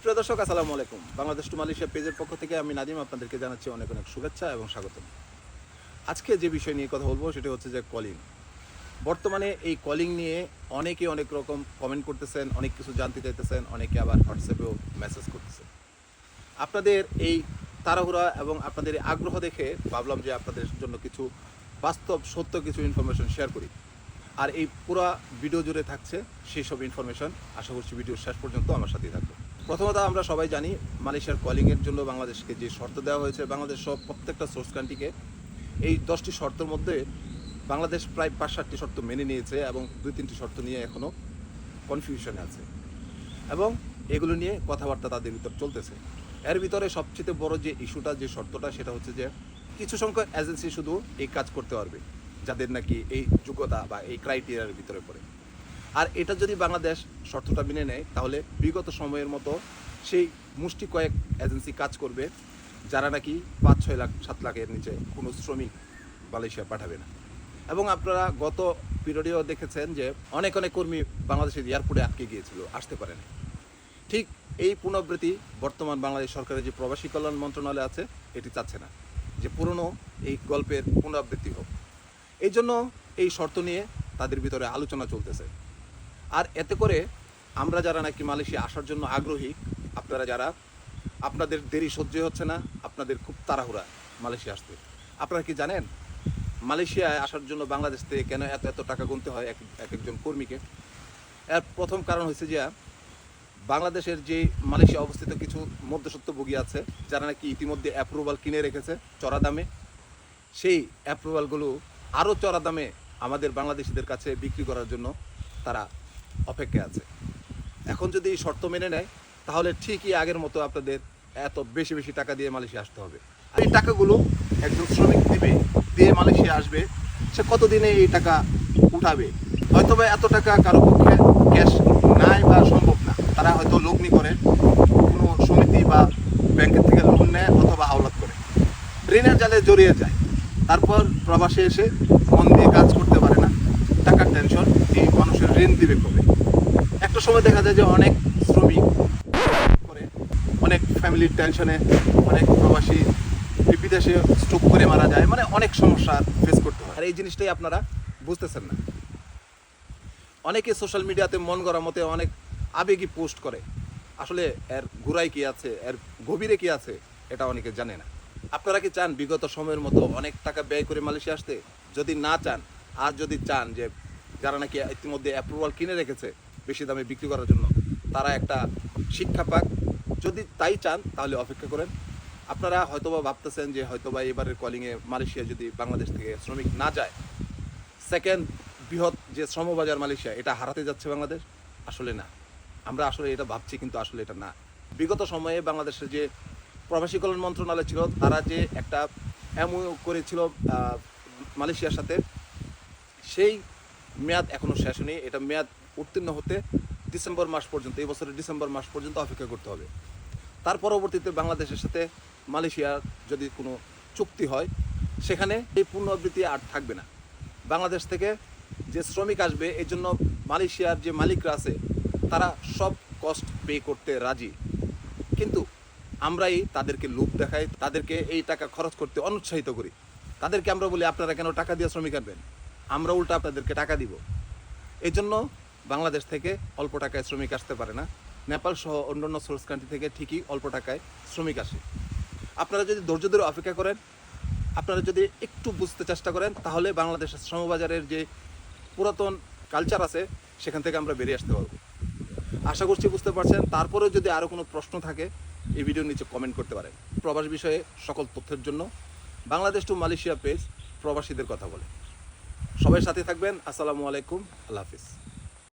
সুপ্রিয় দর্শক, আসসালামু আলাইকুম। বাংলাদেশ টু মালয়েশিয়া পেজের পক্ষ থেকে আমি নাদিম আপনাদেরকে জানাচ্ছি অনেক অনেক শুভেচ্ছা এবং স্বাগতম। আজকে যে বিষয় নিয়ে কথা বলবো সেটা হচ্ছে যে কলিং। বর্তমানে এই কলিং নিয়ে অনেকে অনেক রকম কমেন্ট করতেছেন, অনেক কিছু জানতে চাইতেছেন, অনেকে আবার হোয়াটসঅ্যাপেও মেসেজ করতেছেন। আপনাদের এই তাড়াহুড়া এবং আপনাদের এই আগ্রহ দেখে ভাবলাম যে আপনাদের জন্য কিছু বাস্তব সত্য কিছু ইনফরমেশন শেয়ার করি। আর এই পুরো ভিডিও জুড়ে থাকছে সেই সব ইনফরমেশন। আশা করছি ভিডিওর শেষ পর্যন্ত আমার সাথেই থাকবে। প্রথমত আমরা সবাই জানি মালয়েশিয়ার কলিংয়ের জন্য বাংলাদেশকে যে শর্ত দেওয়া হয়েছে, বাংলাদেশ সব প্রত্যেকটা সোর্স কান্ট্রিকে এই 10টি শর্তের মধ্যে বাংলাদেশ প্রায় 5-7টি শর্ত মেনে নিয়েছে এবং 2-3টি শর্ত নিয়ে এখনও কনফিউশনে আছে এবং এগুলো নিয়ে কথাবার্তা তাদের ভিতর চলতেছে। এর ভিতরে সবচেয়ে বড় যে ইস্যুটা, যে শর্তটা, সেটা হচ্ছে যে কিছু সংখ্যক এজেন্সি শুধু এই কাজ করতে পারবে যাদের নাকি এই যোগ্যতা বা এই ক্রাইটেরিয়ার ভিতরে পড়ে। আর এটা যদি বাংলাদেশ শর্তটা মেনে নেয় তাহলে বিগত সময়ের মতো সেই মুষ্টি কয়েক এজেন্সি কাজ করবে যারা নাকি 5-6 লাখ 7 লাখের নিচে কোনো শ্রমিক মালয়েশিয়া পাঠাবে না। এবং আপনারা গত পিরিয়ডেও দেখেছেন যে অনেক অনেক কর্মী বাংলাদেশের এয়ারপোর্টে আটকে গিয়েছিল, আসতে পারেন। ঠিক এই পুনরাবৃত্তি বর্তমান বাংলাদেশ সরকারের যে প্রবাসী কল্যাণ মন্ত্রণালয় আছে এটি চাচ্ছে না যে পুরনো এই গল্পের পুনরাবৃত্তি হোক। এই জন্য এই শর্ত নিয়ে তাদের ভিতরে আলোচনা চলতেছে। আর এতে করে আমরা যারা নাকি মালয়েশিয়া আসার জন্য আগ্রহী, আপনারা যারা আপনাদের দেরি সহ্য হচ্ছে না, আপনাদের খুব তাড়াহুড়া মালয়েশিয়া আসতে, আপনারা কি জানেন মালয়েশিয়ায় আসার জন্য বাংলাদেশ থেকে কেন এত এত টাকা গুনতে হয় একজন কর্মীকে? এর প্রথম কারণ হচ্ছে যে বাংলাদেশের যে মালয়েশিয়া অবস্থিত কিছু মধ্যস্বত্বভোগী আছে যারা নাকি ইতিমধ্যে অ্যাপ্রুভাল কিনে রেখেছে চড়া দামে, সেই অ্যাপ্রুভালগুলো আরও চড়া দামে আমাদের বাংলাদেশিদের কাছে বিক্রি করার জন্য তারা অপেক্ষায় আছে। এখন যদি এই শর্ত মেনে নেয় তাহলে ঠিকই আগের মতো আপনাদের এত বেশি বেশি টাকা দিয়ে মালয়েশিয়া আসতে হবে। আর এই টাকাগুলো একজন শ্রমিক দিবে, দিয়ে মালয়েশিয়া আসবে, সে কতদিনে এই টাকা উঠাবে? হয়তো বা এত টাকা কারো পক্ষে ক্যাশ নাই বা সম্ভব না। তারা হয়তো লগ্নি করে, কোনো সমিতি বা ব্যাংকের থেকে লোন নেয় অথবা আওলাদ করে, ঋণের জালে জড়িয়ে যায়। তারপর প্রবাসে এসে মন দিয়ে কাজ করতে পারে না, টাকার টেনশন, এই মানুষের ঋণ দিবে কবে? একটা সময় দেখা যায় যে অনেক শ্রমিক করে, অনেক ফ্যামিলির টেনশনে অনেক প্রবাসী বিদেশে স্ট্রোক করে মারা যায়, মানে অনেক সমস্যা ফেস করতে হয়। আর এই জিনিসটাই আপনারা বুঝতেছেন না। অনেকে সোশ্যাল মিডিয়াতে মন গড়া মতে অনেক আবেগী পোস্ট করে, আসলে এর গোড়ায় কি আছে, এর গভীরে কি আছে এটা অনেকে জানে না। আপনারা কি চান বিগত সময়ের মতো অনেক টাকা ব্যয় করে মালয়েশিয়া আসতে? যদি না চান, আর যদি চান যে যারা নাকি ইতিমধ্যে অ্যাপ্রুভাল কিনে রেখেছে বেশি দামে বিক্রি করার জন্য তারা একটা শিক্ষা পাক, যদি তাই চান তাহলে অপেক্ষা করেন। আপনারা হয়তোবা ভাবতেছেন যে হয়তোবা এবারের কলিংয়ে মালয়েশিয়া যদি বাংলাদেশ থেকে শ্রমিক না যায়, সেকেন্ড বৃহৎ যে শ্রমবাজার মালয়েশিয়া, এটা হারাতে যাচ্ছে বাংলাদেশ। আসলে না, আমরা আসলে এটা ভাবছি কিন্তু আসলে এটা না। বিগত সময়ে বাংলাদেশের যে প্রবাসী কল্যাণ মন্ত্রণালয় ছিল তারা যে একটা এমওইউ করেছিল মালয়েশিয়ার সাথে, সেই মেয়াদ এখনও শেষ হয়নি। এটা মেয়াদ উত্তীর্ণ হতে ডিসেম্বর মাস পর্যন্ত, এই বছরের ডিসেম্বর মাস পর্যন্ত অপেক্ষা করতে হবে। তার পরবর্তীতে বাংলাদেশের সাথে মালয়েশিয়ার যদি কোনো চুক্তি হয় সেখানে এই পুনরাবৃত্তি আর থাকবে না। বাংলাদেশ থেকে যে শ্রমিক আসবে এর জন্য মালয়েশিয়ার যে মালিকরা আছে তারা সব কস্ট পে করতে রাজি, কিন্তু আমরাই তাদেরকে লোভ দেখাই, তাদেরকে এই টাকা খরচ করতে অনুৎসাহিত করি। তাদেরকে আমরা বলি আপনারা কেন টাকা দিয়ে শ্রমিক আনবেন, আমরা উল্টা আপনাদেরকে টাকা দিব। এই জন্য বাংলাদেশ থেকে অল্প টাকায় শ্রমিক আসতে পারে না। নেপাল সহ অন্যান্য সোর্স কান্ট্রি থেকে ঠিকই অল্প টাকায় শ্রমিক আসে। আপনারা যদি ধৈর্য ধরে অপেক্ষা করেন, আপনারা যদি একটু বুঝতে চেষ্টা করেন, তাহলে বাংলাদেশের শ্রমবাজারের যে পুরাতন কালচার আছে সেখান থেকে আমরা বেরিয়ে আসতে পারবো। আশা করছি বুঝতে পারছেন। তারপরেও যদি আরও কোনো প্রশ্ন থাকে এই ভিডিওর নিচে কমেন্ট করতে পারেন। প্রবাস বিষয়ে সকল তথ্যের জন্য বাংলাদেশ টু মালয়েশিয়া পেজ প্রবাসীদের কথা বলে। সবাই সাথে থাকবেন। আসসালামু আলাইকুম, আল্লাহ হাফিজ।